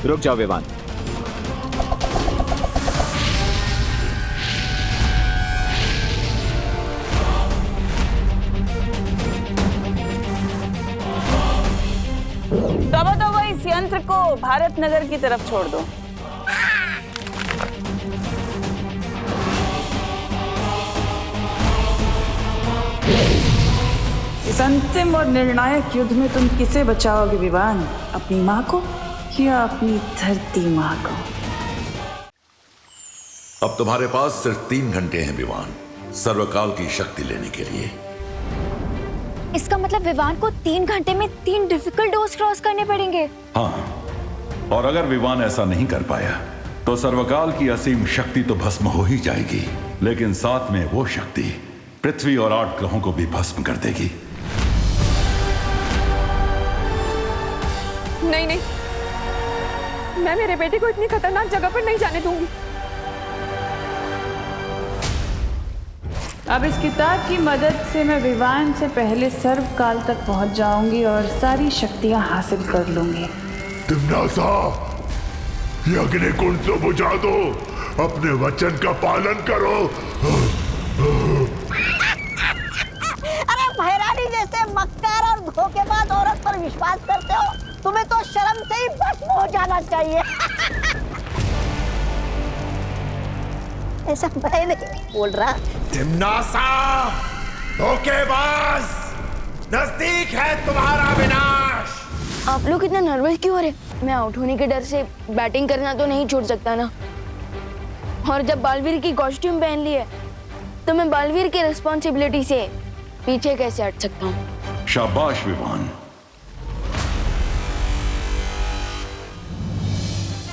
रुक जाओ विवान। तो इस यंत्र को भारत नगर की तरफ छोड़ दो। इस अंतिम और निर्णायक युद्ध में तुम किसे बचाओगे विवान? अपनी माँ को या अपनी धरती माँ को? अब तुम्हारे पास सिर्फ 3 घंटे हैं विवान, सर्वकाल की शक्ति लेने के लिए। इसका मतलब विवान को 3 घंटे में 3 डिफिकल्ट डोज क्रॉस करने पड़ेंगे। हाँ, और अगर विवान ऐसा नहीं कर पाया तो सर्वकाल की असीम शक्ति तो भस्म हो ही जाएगी, लेकिन साथ में वो शक्ति पृथ्वी और 8 ग्रहों को भी भस्म कर देगी। नहीं नहीं, मैं मेरे बेटे को इतनी खतरनाक जगह पर नहीं जाने दूंगी। अब इस किताब की मदद से मैं विवान से पहले सर्वकाल तक पहुंच जाऊंगी और सारी शक्तियां हासिल कर लूंगी। तिम्नासा, ये अग्निकुंड तो बुझा दो, अपने वचन का पालन करो। अरे भैरानी जैसे मक्कार और धोखेबाज औरत पर विश्वास करते हो? तुम्हें तो शर्म से ही भस्म हो जाना चाहिए। ऐसा मैं नहीं बोल रहा। तिम्नासा, धोखेबाज, नजदीक है तुम्हारा विनाश। आप लोग इतना नर्वस क्यों हो रहे? मैं आउट होने के डर से बैटिंग करना तो नहीं छोड़ सकता ना। और जब बालवीर की कॉस्ट्यूम पहन ली है तो मैं बालवीर की रिस्पॉन्सिबिलिटी से पीछे कैसे हट सकता हूँ? शाबाश विवान।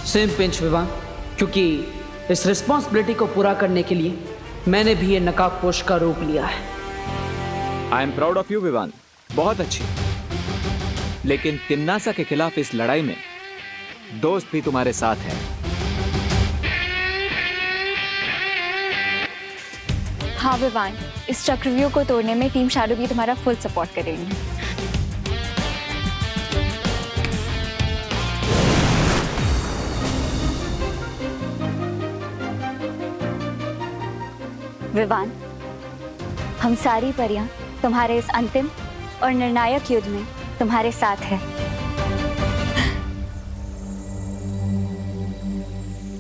सेम पिंच विवान, क्योंकि इस रिस्पॉन्सिबिलिटी को पूरा करने के लिए मैंने भी ये नकाबपोश का रूप लिया है। I am proud of you Vivaan, बहुत अच्छी। लेकिन तिम्नासा के खिलाफ इस लड़ाई में दोस्त भी तुम्हारे साथ है। हाँ विवान, इस चक्रव्यूह को तोड़ने में टीम शैडो भी तुम्हारा फुल सपोर्ट करेंगे। विवान, हम सारी परियां तुम्हारे इस अंतिम और निर्णायक युद्ध में तुम्हारे साथ है।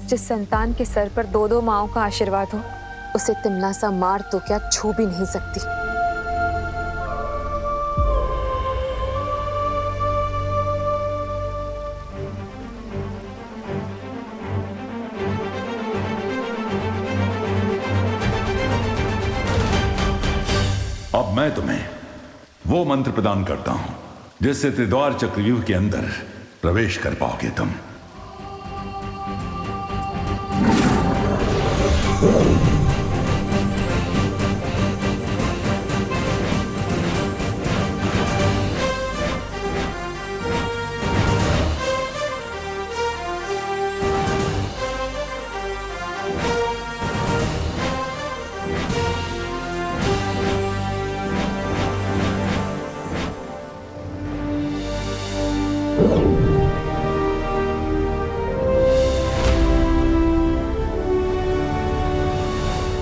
जिस संतान के सर पर 2-2 माँओं का आशीर्वाद हो, उसे तिम्नासा मार तो क्या छू भी नहीं सकती। अब मैं तुम्हें वो मंत्र प्रदान करता हूं जिससे त्रिद्वार चक्रव्यूह के अंदर प्रवेश कर पाओगे तुम।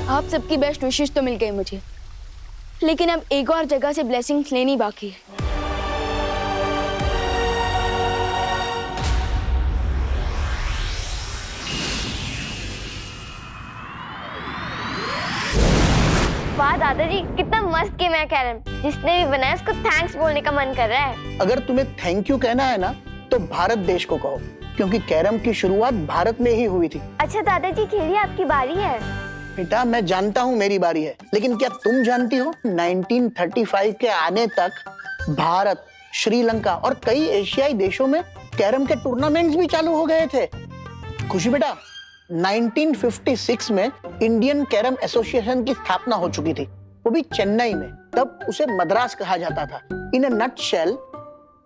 आप सबकी बेस्ट विशेष तो मिल गई मुझे, लेकिन अब एक और जगह से ब्लेसिंग्स लेनी बाकी है। वाह दादाजी, कितना मस्त गेम है कैरम। जिसने भी बनाया उसको थैंक्स बोलने का मन कर रहा है। अगर तुम्हें थैंक यू कहना है ना, तो भारत देश को कहो, क्योंकि कैरम की शुरुआत भारत में ही हुई थी। अच्छा दादाजी, खेलिए, आपकी बारी है। बेटा, मैं जानता हूँ मेरी बारी है, लेकिन क्या तुम जानती हो 1935 के आने तक भारत, श्रीलंका और कई एशियाई देशों में कैरम के टूर्नामेंट्स भी चालू हो गए थे। खुशी बेटा, 1956 में इंडियन कैरम एसोसिएशन की स्थापना हो चुकी थी, वो भी चेन्नई में। तब उसे मद्रास कहा जाता था। इन अ नटशेल,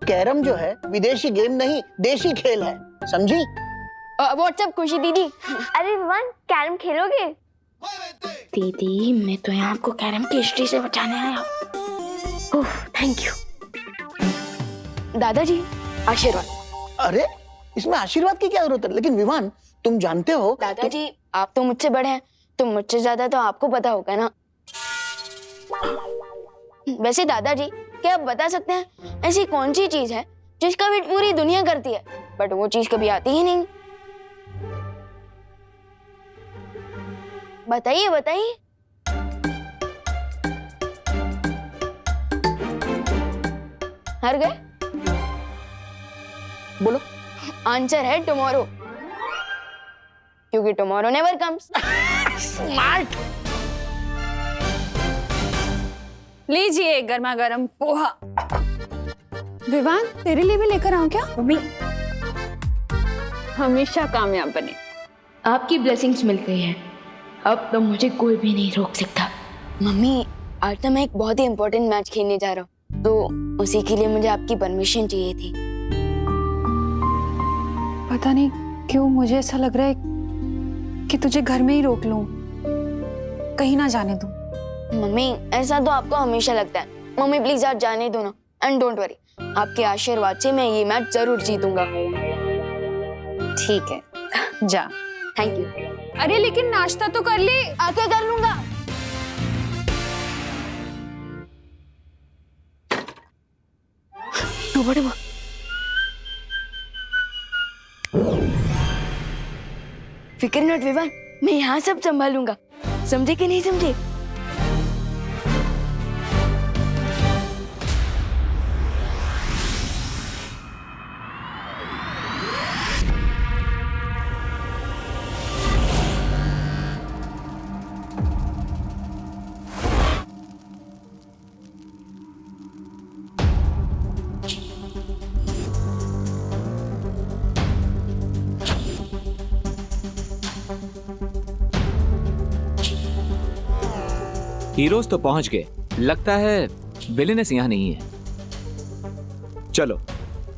कैरम जो है विदेशी गेम नहीं, देशी खेल है, समझी? व्हाट्सएप खुशी दीदी। अरे विवान, कैरम खेलोगे? दीदी, मैं तो यहाँ आपको कैरम की हिस्ट्री से बचाने आया। ओह, थैंक यू। दादाजी, आशीर्वाद। अरे इसमें आशीर्वाद की क्या जरूरत है? लेकिन विवान, तुम जानते हो दादाजी, आप तो मुझसे बड़े हैं, तो मुझसे ज्यादा तो आपको पता होगा ना। वैसे दादाजी, क्या आप बता सकते हैं ऐसी कौन सी चीज है जिसका वेट पूरी दुनिया करती है बट वो चीज कभी आती ही नहीं? बताइए बताइए। हार गए? बोलो। आंसर है टुमारो, क्योंकि टुमारो नेवर कम्स। स्मार्ट। लीजिए गर्मा गर्म पोहा। विवान, तेरे लिए भी लेकर आऊं क्या? मम्मी, हमेशा कामयाब बने। आपकी ब्लेसिंग्स मिल गई है, अब तो मुझे कोई भी नहीं रोक सकता। मम्मी, आज तो मैं एक बहुत ही इंपॉर्टेंट मैच खेलने जा रहा हूँ, तो उसी के लिए मुझे आपकी परमिशन चाहिए थी। पता नहीं क्यों मुझे ऐसा लग रहा है कि तुझे घर में ही रोक लूं, कहीं ना जाने दूं। मम्मी, ऐसा तो आपको हमेशा लगता है। मम्मी प्लीज आज जाने दो ना, एंड डोंट वरी, आपके आशीर्वाद से मैं ये मैच जरूर जीतूंगा। ठीक है, जा। Thank you. अरे लेकिन नाश्ता तो कर ले। आके कर लूंगा। डूबा डूबा। फिक्र नॉट विवान, मैं यहाँ सब संभालूंगा, समझे कि नहीं समझे? हीरोज तो पहुंच गए, लगता है विलेनेस यहां नहीं है। चलो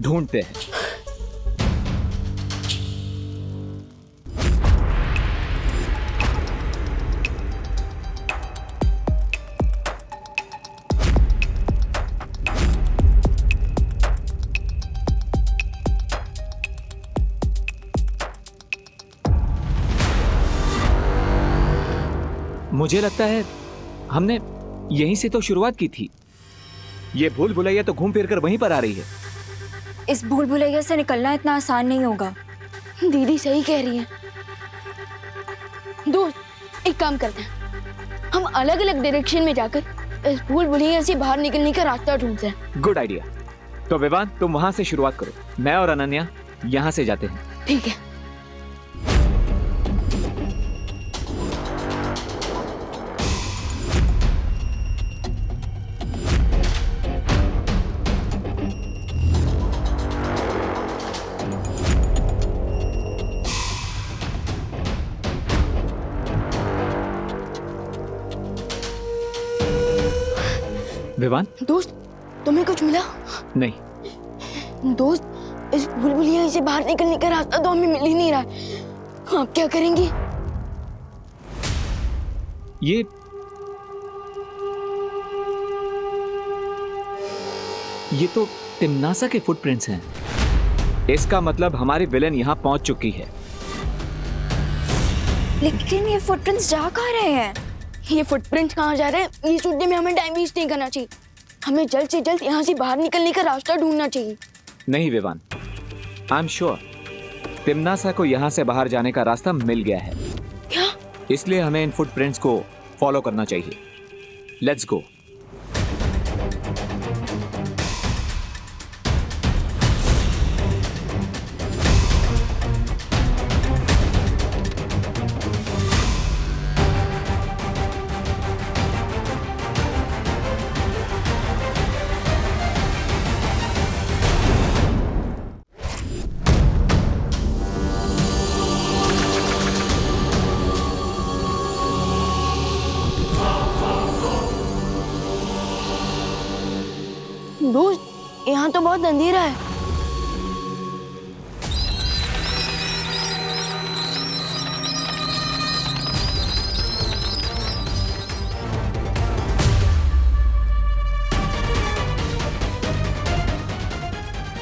ढूंढते हैं। मुझे लगता है हमने यहीं से तो शुरुआत की थी। ये भूल भुलैया तो घूम फिर कर वहीं पर आ रही है। इस भूल भुलैया से निकलना इतना आसान नहीं होगा। दीदी सही कह रही है। दोस्त, एक काम करते हैं, हम अलग अलग डायरेक्शन में जाकर इस भूल भुलैया से बाहर निकलने का रास्ता ढूंढते हैं। Good idea. तो विवान, तुम वहां से शुरुआत करो, मैं और अनन्या यहां से जाते हैं। ठीक है। विवान, दोस्त, तुम्हें कुछ मिला? नहीं। दोस्त, इस भूल भुलैया से बाहर निकलने का रास्ता तो हमें मिल ही नहीं रहा है। आप क्या करेंगे? ये तो तिम्नासा के फुटप्रिंट्स हैं। इसका मतलब हमारी विलेन यहां पहुंच चुकी है। लेकिन ये फुटप्रिंट्स जा कहाँ रहे हैं? ये फुटप्रिंट्स कहाँ जा रहे हैं, ये सोचने में हमें टाइम वेस्ट नहीं करना चाहिए। हमें जल्द से जल्द यहाँ से बाहर निकलने का रास्ता ढूंढना चाहिए। नहीं विवान, आई एम श्योर तिम्नासा को यहाँ से बाहर जाने का रास्ता मिल गया है। क्या? इसलिए हमें इन फुटप्रिंट्स को फॉलो करना चाहिए। Let's go. दोस्त, यहाँ तो बहुत अंधेरा है।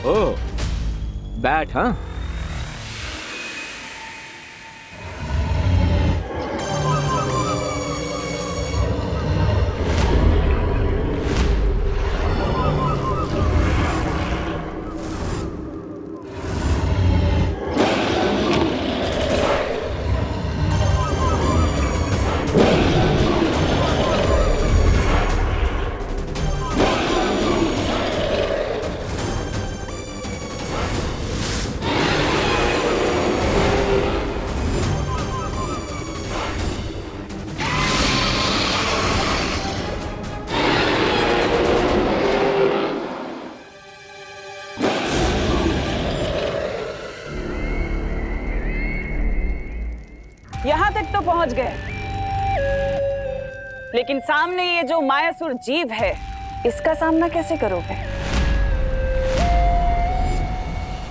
ओह, बैट हाँ? पहुंच गए, लेकिन सामने ये जो मायासुर जीव है, इसका सामना कैसे करोगे?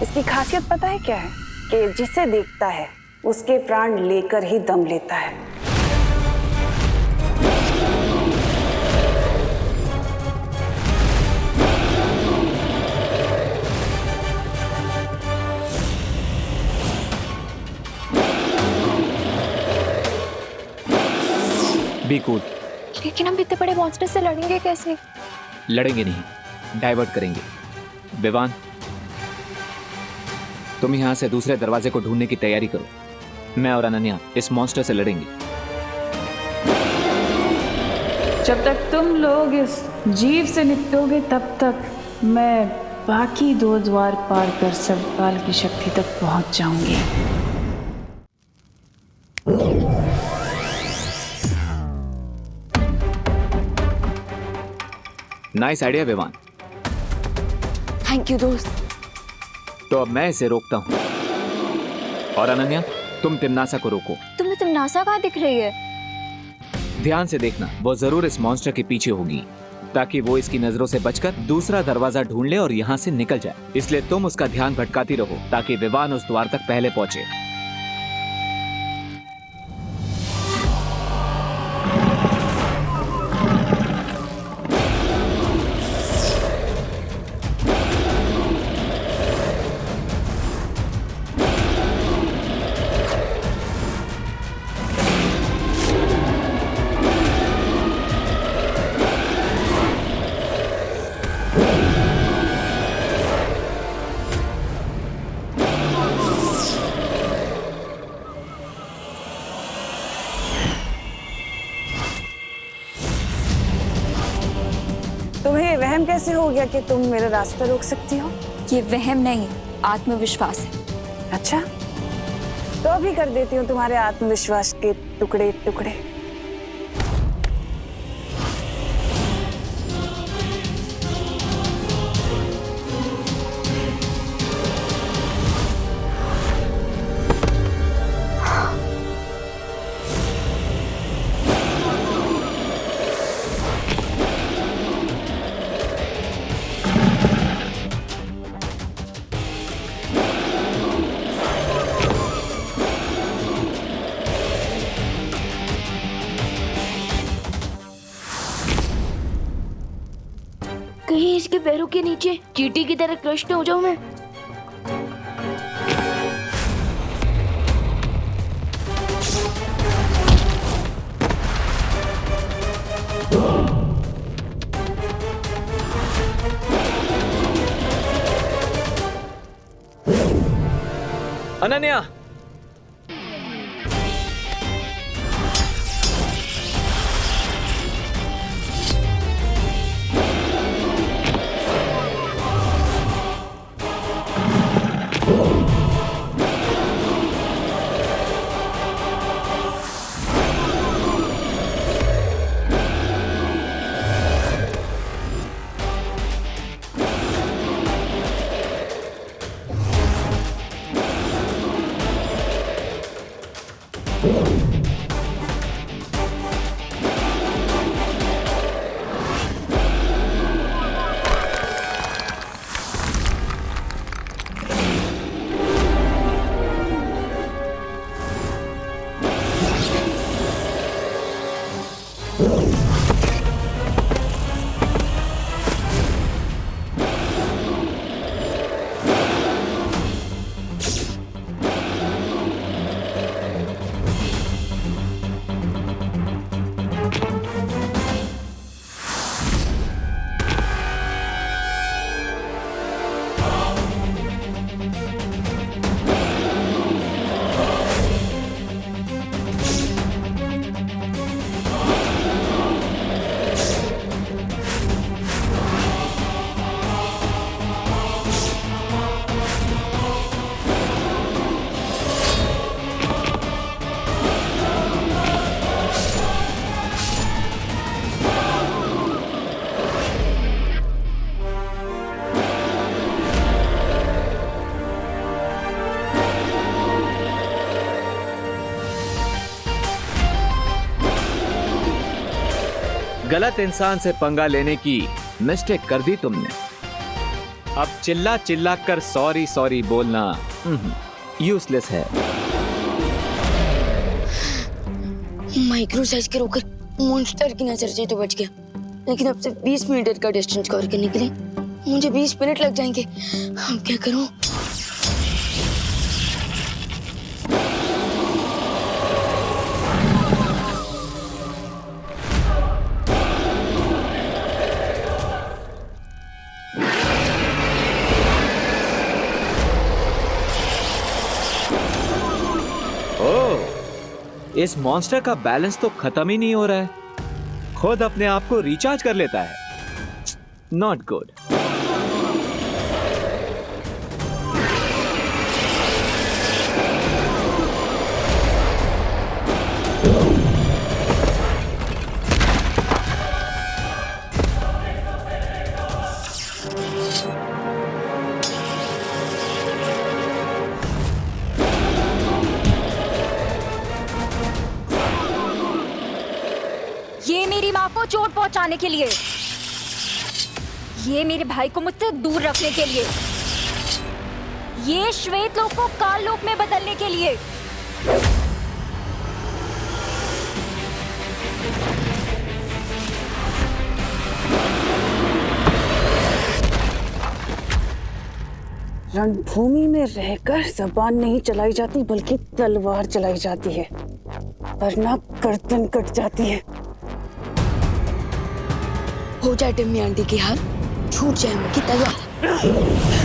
इसकी खासियत पता है क्या है? कि जिसे देखता है उसके प्राण लेकर ही दम लेता है। Be cool. लेकिन हम इतने बड़े मॉन्स्टर से लड़ेंगे कैसे? लड़ेंगे नहीं, डाइवर्ट करेंगे। विवान, तुम यहां से दूसरे दरवाजे को ढूंढने की तैयारी करो। मैं और अनन्या इस मॉन्स्टर से लड़ेंगे। जब तक तुम लोग इस जीव से निपटोगे तब तक मैं बाकी 2 द्वार पार कर सर्वकाल की शक्ति तक पहुंच जाऊंगी। Nice idea Vivaan. Thank you दोस्त। तो अब मैं इसे रोकता हूं, और अनन्या तुम तिमनासा को रोको। तुम्हें तिमनासा कहाँ दिख रही है? ध्यान से देखना, वो जरूर इस मॉन्स्टर के पीछे होगी, ताकि वो इसकी नजरों से बचकर दूसरा दरवाजा ढूंढ ले और यहाँ से निकल जाए। इसलिए तुम उसका ध्यान भटकाती रहो ताकि विवान उस द्वार तक पहले पहुंचे। तुम्हें वहम कैसे हो गया कि तुम मेरा रास्ता रोक सकती हो? ये वहम नहीं, आत्मविश्वास है। अच्छा, तो अभी कर देती हूँ तुम्हारे आत्मविश्वास के टुकड़े टुकड़े। कहीं इसके पैरों के नीचे चींटी की तरह क्रश न हो जाऊं मैं। अनन्या, गलत इंसान से पंगा लेने की मिस्टेक कर दी तुमने। अब चिल्ला चिल्ला कर सॉरी सॉरी बोलना यूजलेस है। माइक्रो साइज के रोकर मॉन्स्टर की नजर से तो बच गया, लेकिन अब सिर्फ 20 मीटर का डिस्टेंस कवर करने के लिए मुझे 20 मिनट लग जाएंगे। अब क्या करूं? इस मॉन्स्टर का बैलेंस तो खत्म ही नहीं हो रहा है, खुद अपने आप को रिचार्ज कर लेता है। Not good. ये मेरी माँ को चोट पहुंचाने के लिए, ये मेरे भाई को मुझसे दूर रखने के लिए, ये श्वेत लोक को काल लोक में बदलने के लिए। रणभूमि में रहकर जबान नहीं चलाई जाती बल्कि तलवार चलाई जाती है, वरना गर्दन कट जाती है। हो जाए टिम्मी आंटी की हार, छूट जाए उनकी तलवार।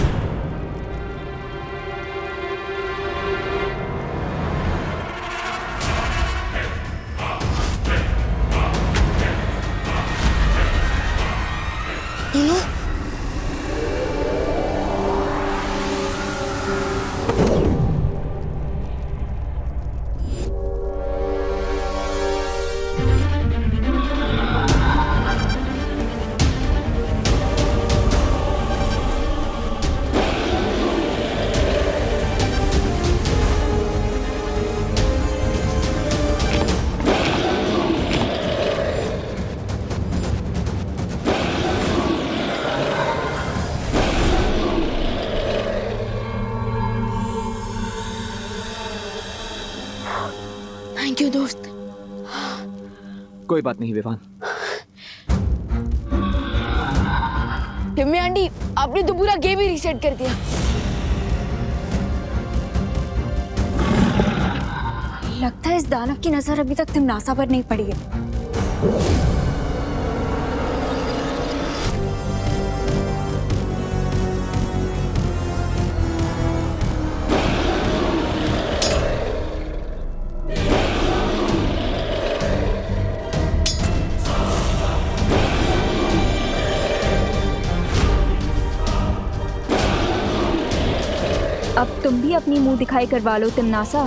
थैंक यू दोस्त। कोई बात नहीं विवान। टिम्मी आंटी, आपने तो पूरा गेम ही रीसेट कर दिया। लगता है इस दानव की नजर अभी तक तिमनासा पर नहीं पड़ी है। अब तुम भी अपनी मुंह दिखाई करवा लो तिमनासा।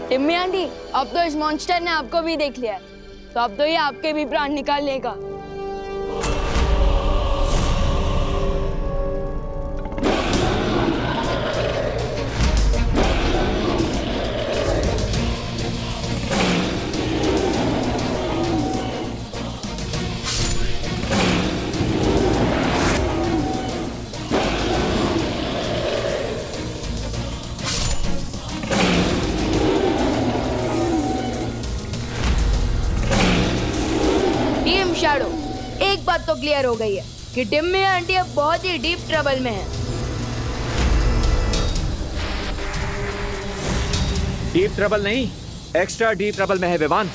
टिम्मी आंटी, अब तो इस मॉन्स्टर ने आपको भी देख लिया है, तो अब तो ये आपके भी प्राण निकाल लेगा। शैडो, एक बात तो क्लियर हो गई है कि टिम्मी आंटी अब बहुत ही डीप ट्रबल में है। डीप ट्रबल नहीं, एक्स्ट्रा डीप ट्रबल में है विवान,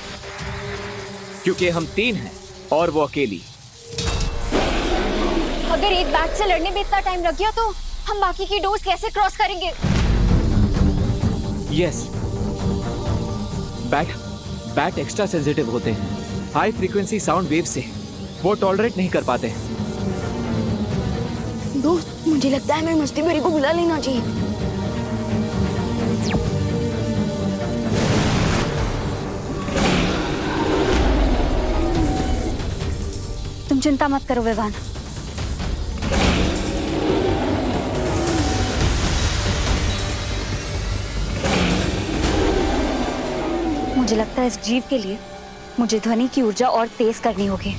क्योंकि हम 3 हैं और वो अकेली। अगर एक बैट से लड़ने में इतना टाइम लग गया तो हम बाकी की डोज कैसे क्रॉस करेंगे? यस, बैट एक्स्ट्रा सेंसिटिव होते हैं, हाई फ्रीक्वेंसी साउंड वेव से वो टॉलरेट नहीं कर पाते। दोस्त, मुझे लगता है हमें मस्ती भरी को बुला लेना चाहिए। तुम चिंता मत करो विवान। मुझे लगता है इस जीव के लिए मुझे ध्वनि की ऊर्जा और तेज करनी होगी।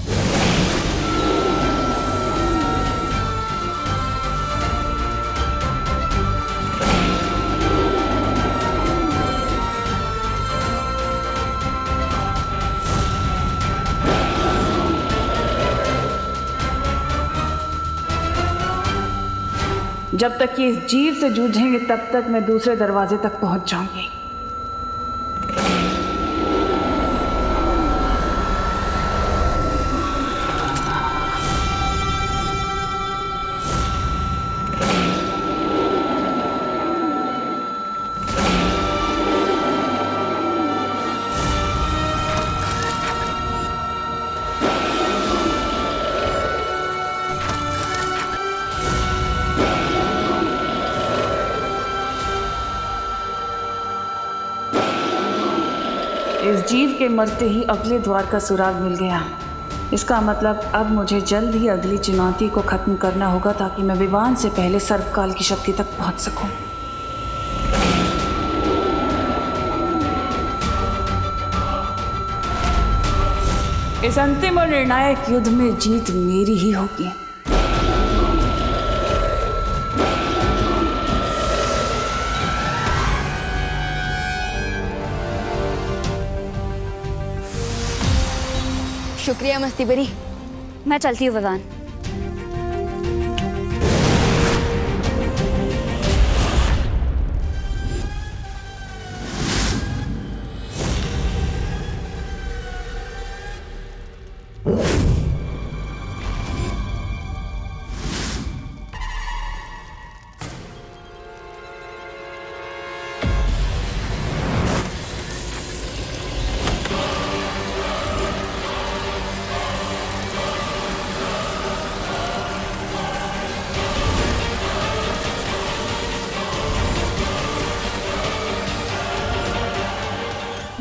जब तक ये इस जीव से जूझेंगे तब तक मैं दूसरे दरवाजे तक पहुंच जाऊंगी। इस जीव के मरते ही अगले द्वार का सुराग मिल गया। इसका मतलब अब मुझे जल्द ही अगली चुनौती को खत्म करना होगा ताकि मैं विवान से पहले सर्वकाल की शक्ति तक पहुंच सकूं। इस अंतिम और निर्णायक युद्ध में जीत मेरी ही होगी। शुक्रिया मस्ती बरी। मैं चलती हूँ विवान।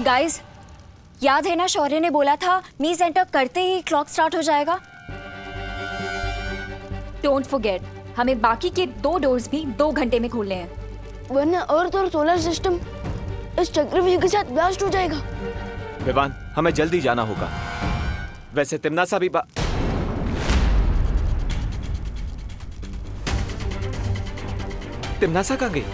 गाइस, याद है ना शौर्य ने बोला था मीज एंटर करते ही क्लॉक स्टार्ट हो जाएगा। डोंट फॉरगेट, हमें बाकी के 2 डोर्स भी 2 घंटे में खोलने हैं, वरना अर्थ और सोलर सिस्टम इस चक्रव्यूह के साथ ब्लास्ट हो जाएगा। विवान, हमें जल्दी जाना होगा। वैसे तिम्नासा भी तिम्नासा कहाँ गई?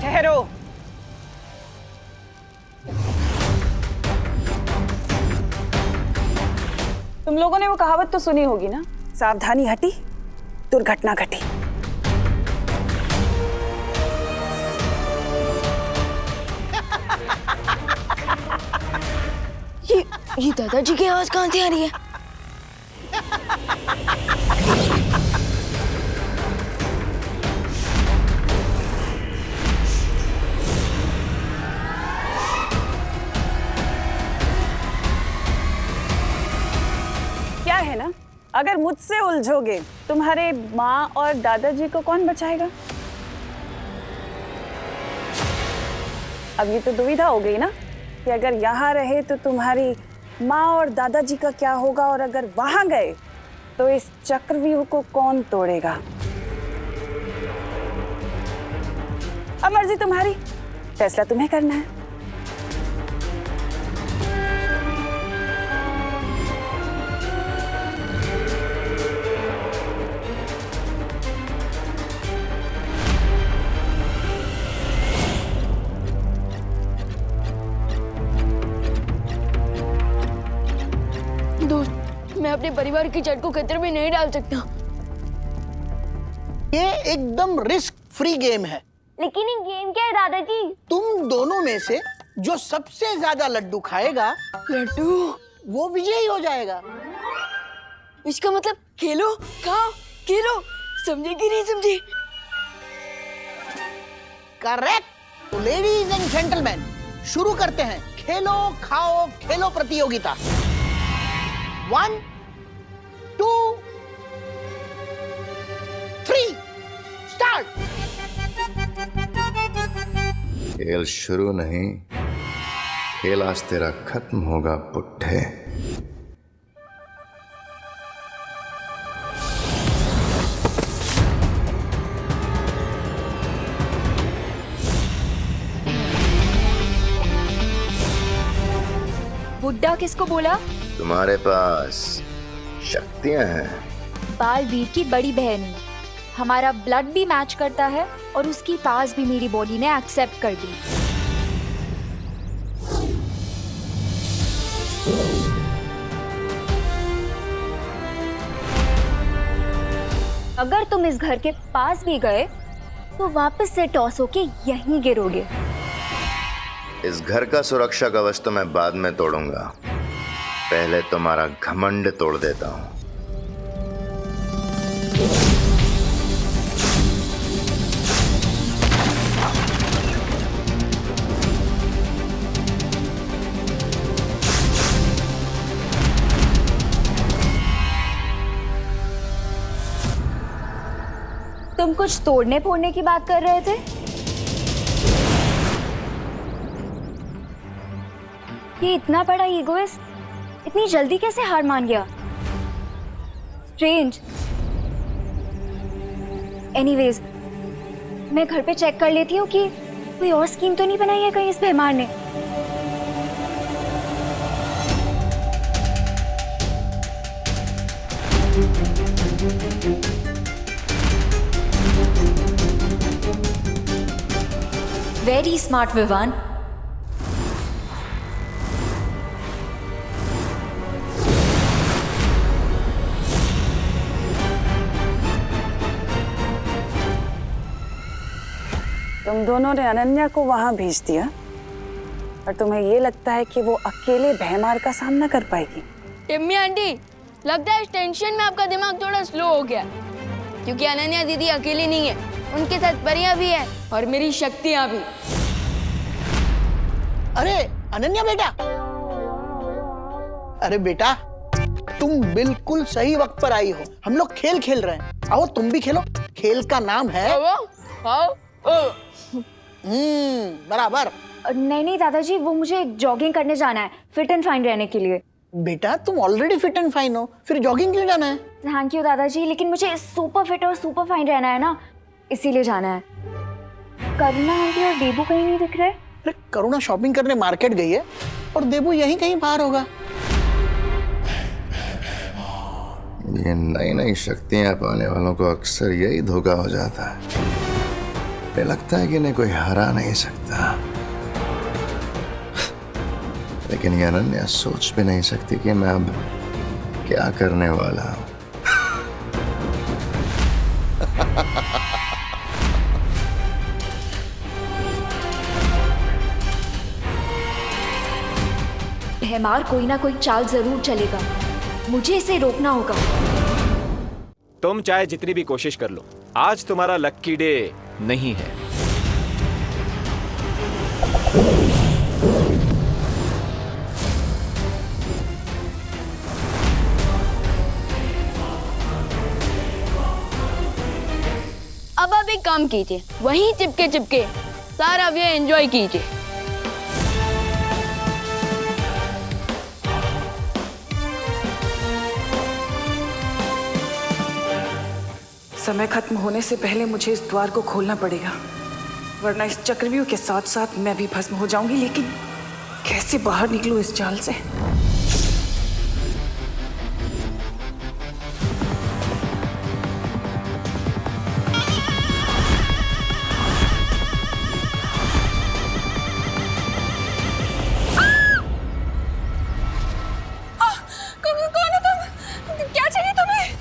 ठहरो। तुम लोगों ने वो कहावत तो सुनी होगी ना, सावधानी हटी दुर्घटना घटी। ये दादाजी की आवाज कहाँ से आ रही है? क्या है ना, अगर मुझसे उलझोगे तुम्हारे माँ और दादाजी को कौन बचाएगा? अब ये तो दुविधा हो गई ना कि अगर यहाँ रहे तो तुम्हारी माँ और दादाजी का क्या होगा, और अगर वहां गए तो इस चक्रव्यूह को कौन तोड़ेगा? अब मर्जी तुम्हारी, फैसला तुम्हें करना है। दोस्त, मैं अपने परिवार की जड़ को खतरे में नहीं डाल सकता। ये एकदम रिस्क फ्री गेम है। लेकिन ये गेम क्या है दादाजी? तुम दोनों में से जो सबसे ज्यादा लड्डू खाएगा, लड्डू, वो विजयी हो जाएगा। इसका मतलब खेलो, खाओ, खेलो, समझे कि नहीं समझे? करेक्ट। तो लेडीज एंड जेंटलमैन, शुरू करते हैं खेलो खाओ खेलो प्रतियोगिता। 1 2 3 स्टार्ट। खेल शुरू नहीं, खेल आज तेरा खत्म होगा पुट्ठे। बुड्ढा किसको बोला? तुम्हारे पास शक्तियां हैं। बालवीर की बड़ी बहन है। हमारा ब्लड भी मैच करता है और उसकी पास भी मेरी बॉडी ने एक्सेप्ट कर दी। अगर तुम इस घर के पास भी गए तो वापस से टॉस होके यहीं गिरोगे। इस घर का सुरक्षा कवच तो मैं बाद में तोड़ूंगा, पहले तुम्हारा घमंड तोड़ देता हूं। तुम कुछ तोड़ने फोड़ने की बात कर रहे थे? ये इतना बड़ा ईगोइस्ट इतनी जल्दी कैसे हार मान गया? स्ट्रेंज। एनीवेज, मैं घर पे चेक कर लेती हूँ कि कोई और स्कीम तो नहीं बनाई है कहीं इस बेमार ने। Very smart Vivaan. तुम दोनों ने अनन्या को वहां भेज दिया और तुम्हें ये लगता है कि वो अकेले भयमार का सामना कर पाएगी? टिम्मी आंटी, लगता है इस टेंशन में आपका दिमाग थोड़ा स्लो हो गया, क्योंकि अनन्या दीदी अकेली नहीं है, उनके साथ परियां भी है और मेरी शक्तियां भी। अरे अनन्या बेटा, अरे बेटा तुम बिल्कुल सही वक्त पर आई हो। हम लोग खेल खेल रहे हैं, आओ तुम भी खेलो। खेल का नाम है बराबर। नहीं दादाजी, वो मुझे जॉगिंग करने जाना है फिट एंड फाइन रहने के लिए। बेटा तुम ऑलरेडी फिट एंड फाइन हो, फिर जॉगिंग क्यों जाना है? थैंक यू दादाजी, लेकिन मुझे सुपर फिट और सुपर फाइन रहना है ना, इसीलिए जाना है। करुणा आंटी और देबू कहीं नहीं दिख रहे। अरे करुणा शॉपिंग करने मार्केट गई है और देबू यहीं कहीं बाहर होगा। ये नई नई शक्तियां पाने वालों को अक्सर यही धोखा हो जाता है। लगता है कि इन्हें कोई हरा नहीं सकता, लेकिन ये अनन्या सोच भी नहीं सकती कि मैं अब क्या करने वाला हूं। भयमार कोई ना कोई चाल जरूर चलेगा, मुझे इसे रोकना होगा। तुम चाहे जितनी भी कोशिश कर लो, आज तुम्हारा लक्की डे नहीं है। अब आप एक काम कीजिए, वहीं चिपके चिपके सारा व्यू एंजॉय कीजिए। समय खत्म होने से पहले मुझे इस द्वार को खोलना पड़ेगा, वरना इस चक्रव्यूह के साथ साथ मैं भी भस्म हो जाऊंगी। लेकिन कैसे बाहर निकलूं इस जाल से? कौन है तुम? क्या चाहिए तुम्हें?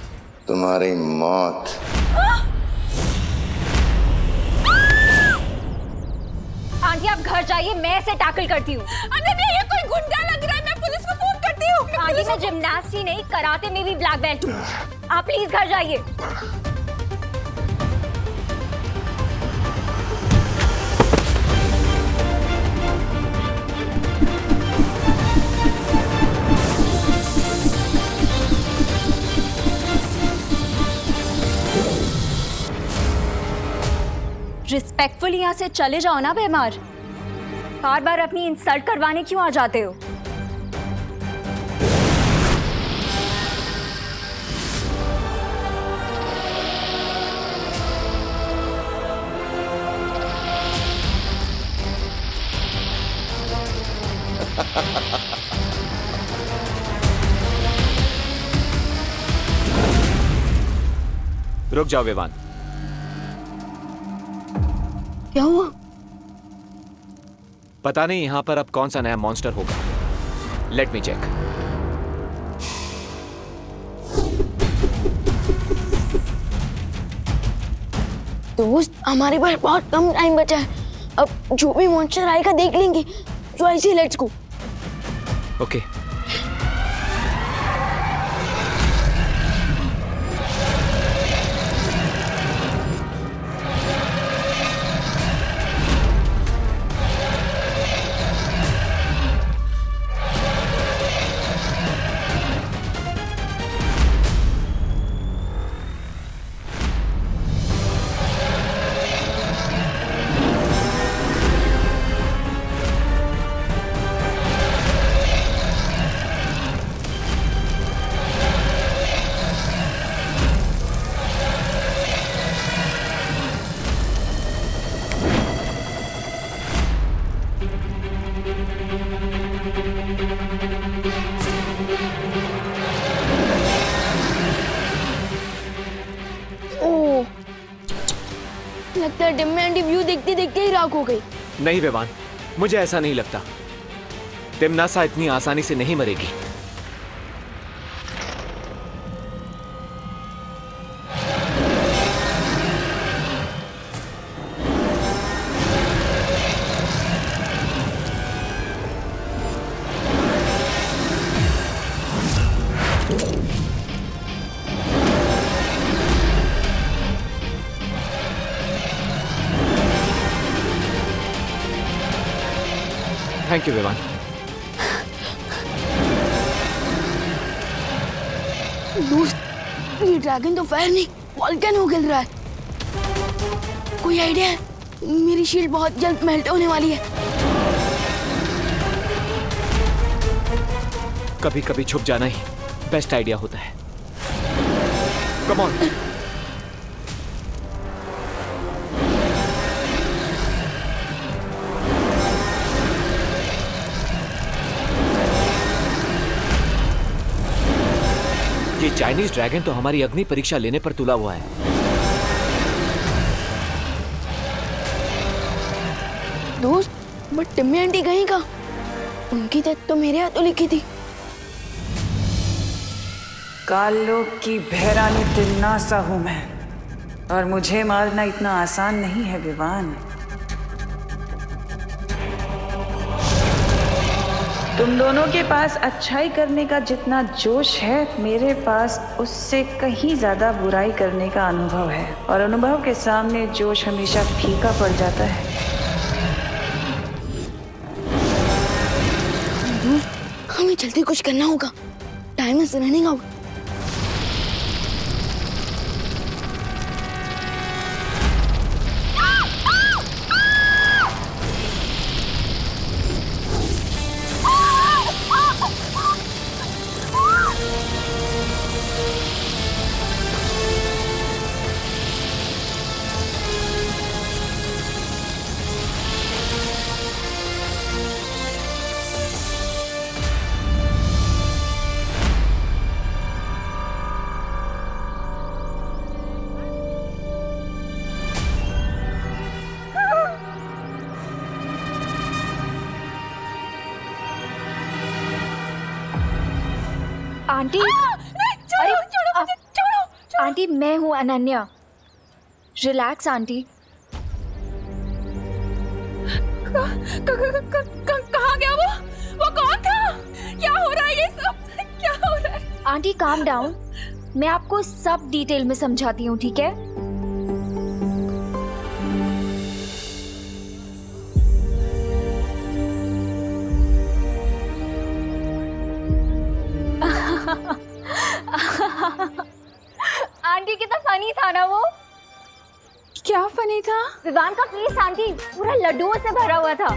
तुम्हारी मौत। आंटी आप घर जाइए, मैं इसे टैकल करती हूँ। अनन्या ये कोई गुंडा लग रहा है, मैं पुलिस को फोन करती हूँ। आंटी मैं जिम्नास्ट ही नहीं, कराटे में भी ब्लैक बेल्ट हूँ। आप प्लीज घर जाइए। रिस्पेक्टफुली यहाँ से चले जाओ ना बेमार। बार बार अपनी इंसल्ट करवाने क्यों आ जाते हो? रुक जाओ विवान। क्या हुआ? पता नहीं यहां पर अब कौन सा नया मॉन्स्टर होगा। Let me check. दोस्त, हमारे पास बहुत कम टाइम बचा है। अब जो भी मॉन्स्टर आएगा देख लेंगे। तो ऐसे लेट्स गो। ओके। लगता है डिम में आंटी व्यू देखते देखते ही राख हो गई। नहीं विवान, मुझे ऐसा नहीं लगता। तिमनासा इतनी आसानी से नहीं मरेगी। Thank you Vivaan. दोस्त, ये ड्रैगन तो फायर नहीं वॉल्केनो गिर रहा है। कोई आइडिया है? मेरी शील्ड बहुत जल्द मेल्ट होने वाली है। कभी कभी छुप जाना ही बेस्ट आइडिया होता है। Come on. ये चाइनीज ड्रैगन तो हमारी अग्नि परीक्षा लेने पर तुला हुआ है। दोस्त, बट टिम्मी आंटी कहीं का? उनकी डेथ तो मेरे हाथों लिखी थी। कालोक की भैरानी तिमनासा हूं मैं, और मुझे मारना इतना आसान नहीं है विवान। तुम दोनों के पास अच्छाई करने का जितना जोश है, मेरे पास उससे कहीं ज्यादा बुराई करने का अनुभव है, और अनुभव के सामने जोश हमेशा फीका पड़ जाता है। हमें जल्दी कुछ करना होगा। Time is running out. Aunty, अरे छोड़ो। आंटी, मैं हूँ अनन्या। Relax aunty. कहाँ गया वो कौन था? क्या हो रहा है ये सब? क्या हो रहा है? आंटी काम डाउन, मैं आपको सब डिटेल में समझाती हूँ, ठीक है? आंटी कितना फनी था ना वो। क्या फनी था? विवान का फेस आंटी पूरा लड्डुओं से भरा हुआ था।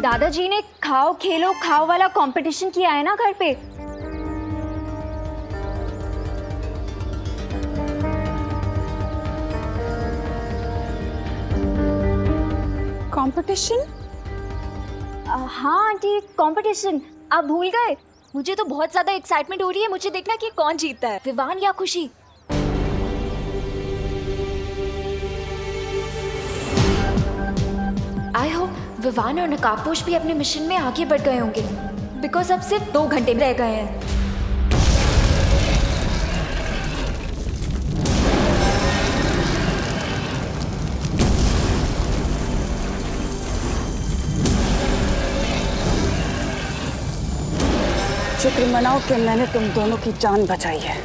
दादाजी ने खाओ खेलो खाओ वाला कंपटीशन किया है ना घर पे। कंपटीशन? हाँ आंटी, कंपटीशन। आप भूल गए? मुझे तो बहुत ज्यादा एक्साइटमेंट हो रही है। मुझे देखना कि कौन जीतता है, विवान या खुशी। आई होप विवान और नकाबपोश भी अपने मिशन में आगे बढ़ गए होंगे, बिकॉज अब सिर्फ 2 घंटे रह गए हैं। शुक्र मनाओ कि मैंने तुम दोनों की जान बचाई है।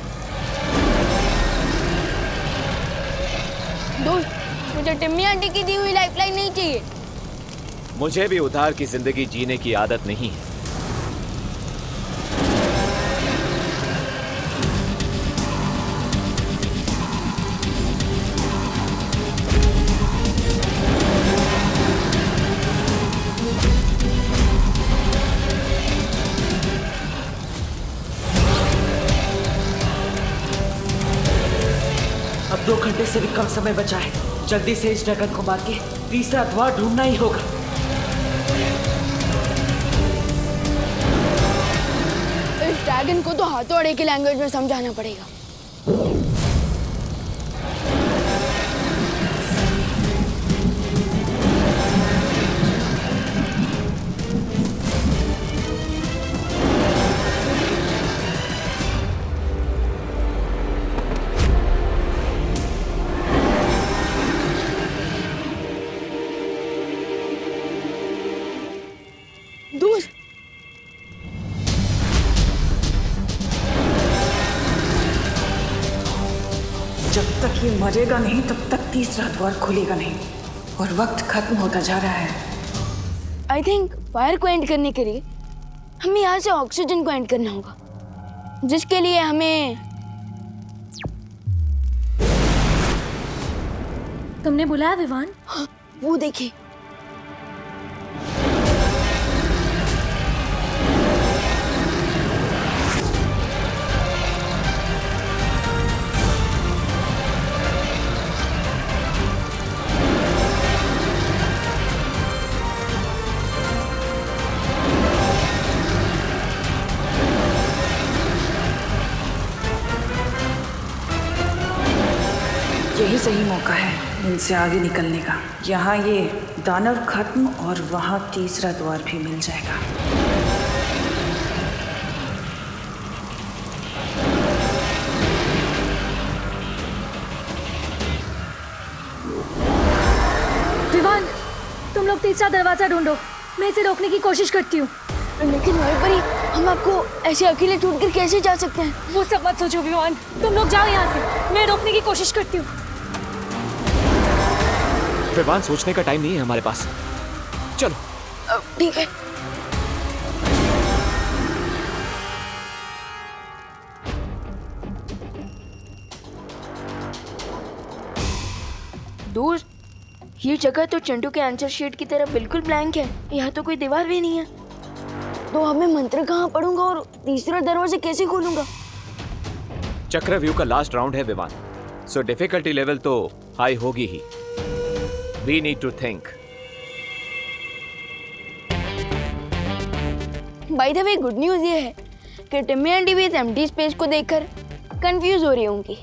दोस्त, मुझे टिम्मी आंटी की दी हुई लाइफलाइन नहीं चाहिए। मुझे भी उधार की जिंदगी जीने की आदत नहीं है। अब 2 घंटे से भी कम समय बचा है। जल्दी से इस ड्रैगन को मार के तीसरा द्वार ढूंढना ही होगा। इस ड्रैगन को तो हाथोड़े की लैंग्वेज में समझाना पड़ेगा। दोस्त, जब तक ये मरेगा नहीं तब तक तीसरा द्वार खुलेगा नहीं, और वक्त खत्म होता जा रहा है। आई थिंक फायर को एंड करने के लिए हमें यहाँ से ऑक्सीजन को एंड करना होगा, जिसके लिए हमें। तुमने बुलाया विवान? हाँ, वो देखिए। यही सही मौका है इनसे आगे निकलने का। यहाँ ये दानव खत्म और वहाँ तीसरा द्वार भी मिल जाएगा। विवान, तुम लोग तीसरा दरवाजा ढूंढो, मैं इसे रोकने की कोशिश करती हूँ। लेकिन वहीं पर ही हम आपको ऐसे अकेले छोड़कर कैसे जा सकते हैं? वो सब मत सोचो विवान, तुम लोग जाओ यहाँ से, मैं रोकने की कोशिश करती हूँ। विवान, सोचने का टाइम नहीं है हमारे पास। चलो। ठीक है। दोस्त, ये जगह तो चंटू के आंसर शीट की तरह बिल्कुल ब्लैंक है। यहाँ तो कोई दीवार भी नहीं है। तो अब मैं मंत्र कहाँ पढ़ूंगा और तीसरा दरवाजा कैसे खोलूंगा? चक्रव्यूह का लास्ट राउंड है विवान, सो डिफिकल्टी लेवल तो हाई होगी ही। We need to think. By the way, good news ये है कि टिम्मी आंटी भी इस एम्प्टी स्पेस को देखकर कंफ्यूज हो रही होंगी।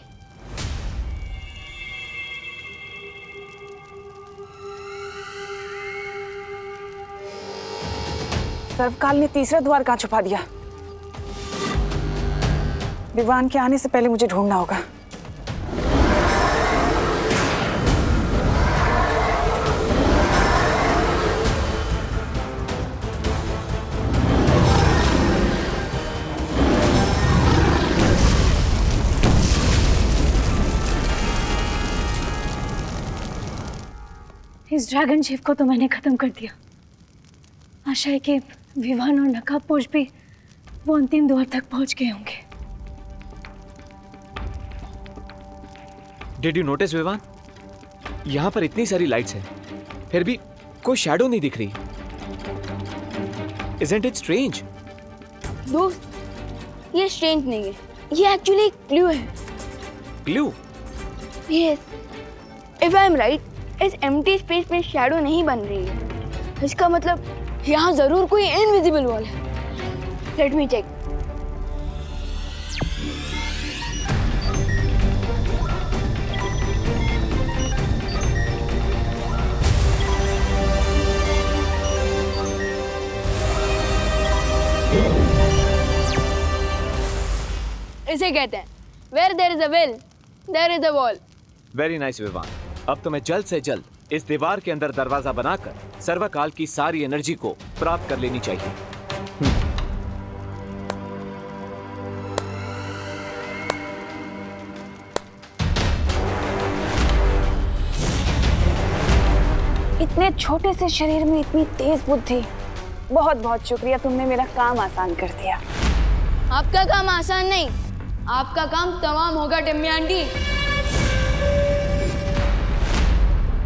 सर्वकाल ने तीसरा द्वार कहाँ छुपा दिया? विवान के आने से पहले मुझे ढूंढना होगा। इस ड्रैगन शिप को तो मैंने खत्म कर दिया। आशा है कि विवान और नकाबपोश भी वो अंतिम द्वार तक पहुंच गए होंगे। Did you notice, Vivaan? यहाँ पर इतनी सारी लाइट्स हैं, फिर भी कोई शैडो नहीं दिख रही। Isn't it strange? दोस्त, ये स्ट्रेंज नहीं है, ये एक्चुअली एक क्लू है। Clue? Yes, if I am right, इस एम्प्टी स्पेस में शैडो नहीं बन रही है। इसका मतलब यहाँ जरूर कोई इनविजिबल वॉल है। Let me check. इसे कहते हैं Where there is a will, there is a wall. Very nice Vivaan. अब तुम्हें जल्द से जल्द इस दीवार के अंदर दरवाजा बनाकर सर्वकाल की सारी एनर्जी को प्राप्त कर लेनी चाहिए। इतने छोटे से शरीर में इतनी तेज बुद्धि। बहुत बहुत शुक्रिया, तुमने मेरा काम आसान कर दिया। आपका काम आसान नहीं, आपका काम तमाम होगा टिम्मी आंटी।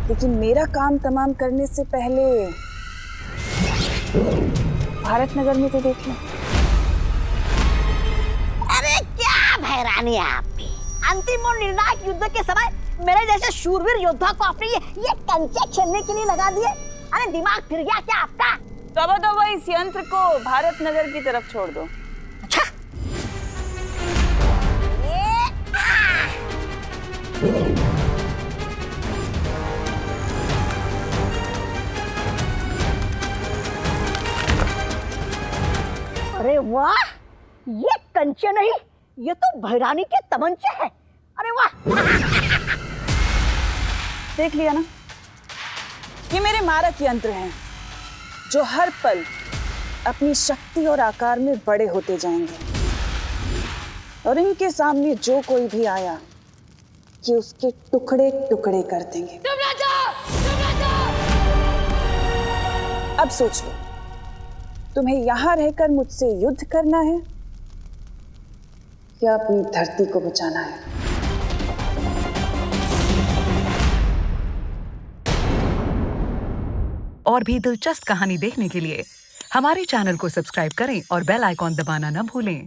लेकिन मेरा काम तमाम करने से पहले भारत नगर में तो देख लो। अरे क्या भैरानी है आपकी। अंतिम और निर्णायक युद्ध के समय मेरे जैसे शूरवीर योद्धा को आपने ये कंचे खेलने के लिए लगा दिए। अरे दिमाग फिर गया क्या आपका? तो इस यंत्र को भारत नगर की तरफ छोड़ दो। अच्छा, अरे वाह, ये कंचे नहीं, ये तो भैरानी के तमंचे हैं। अरे वाह। देख लिया ना, ये मेरे मारक यंत्र हैं जो हर पल अपनी शक्ति और आकार में बड़े होते जाएंगे, और इनके सामने जो कोई भी आया कि उसके टुकड़े टुकड़े कर देंगे। अब सोच लो, तुम्हें यहां रहकर मुझसे युद्ध करना है या अपनी धरती को बचाना है? और भी दिलचस्प कहानी देखने के लिए हमारे चैनल को सब्सक्राइब करें और बेल आइकॉन दबाना न भूलें।